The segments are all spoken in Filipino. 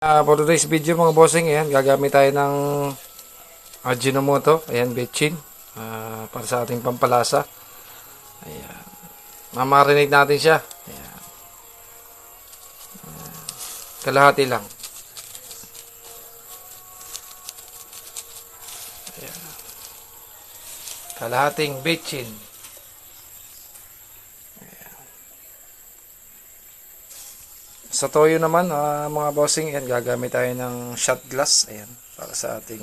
For today's video mga bossing, ayan, gagamit tayo ng Ajinomoto, ayan, betchin, para sa ating pampalasa. Ayan, mamarinate natin siya. Ayan. Kalahati lang. Ayan. Kalahating betchin. Sa toyo naman, mga bossing, ayan, gagamit tayo ng shot glass, ayan, para sa ating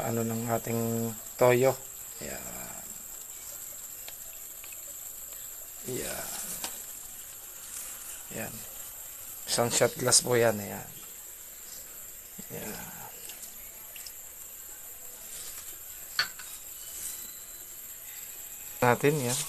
ano ng ating toyo. Ayan. Ayan. Ayan. Isang shot glass po yan, ayan. Ayan. Natin, yan.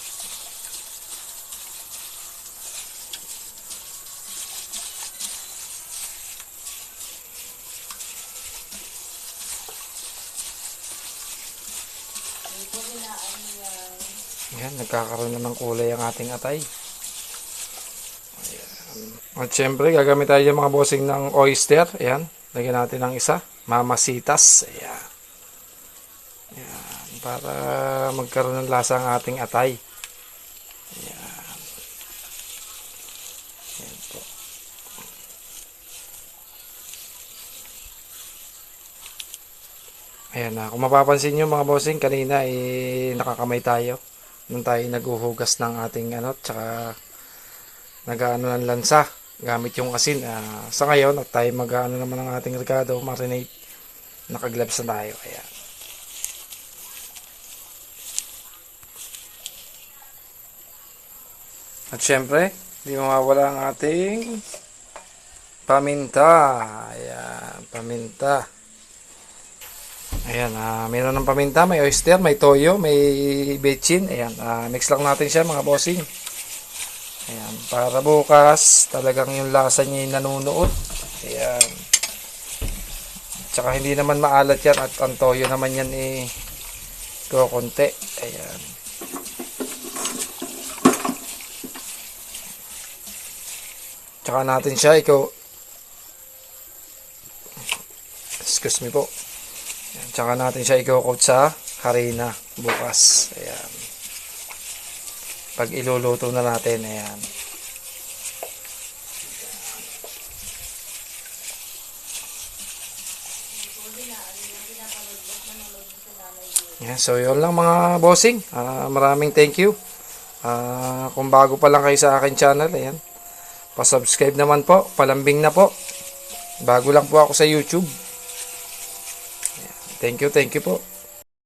Ayan, nagkakaroon na ng kulay ang ating atay. Ayan. At syempre, gagamit tayo mga bossing ng oyster. Ayan, lagyan natin ng isa. Mamasitas. Ayan. Ayan, para magkaroon ng lasa ang ating atay. Ayan. Ayan po. Ayan na. Kung mapapansin nyo mga bossing, kanina nakakamay tayo. Nung tayo naghuhugas ng ating tsaka nag-ano ng lansa gamit yung asin. Sa ngayon at tayo mag-ano naman ng ating ricado, marinate, nakagloves na tayo. Ayan. At syempre, hindi mawawala ang ating paminta. Ayan, paminta. Ayan, meron ng paminta, may oyster, may toyo, may betchin. Ayan, mix lang natin siya mga bossing. Ayan, para bukas talagang yung lasa niya yung nanunuot. Ayan. Tsaka hindi naman maalat yan at ang toyo naman yan kukunti. Ayan. Tsaka natin siya excuse me po. Ayan, tsaka natin siya i-coat sa harina bukas. Ayan. Pag iluluto na natin, ayan. Ayan, so yun lang mga bossing. Maraming thank you. Kung bago pa lang kayo sa akin channel, ayan, pa-subscribe naman po, palambing na po. Bago lang po ako sa YouTube. Thank you po.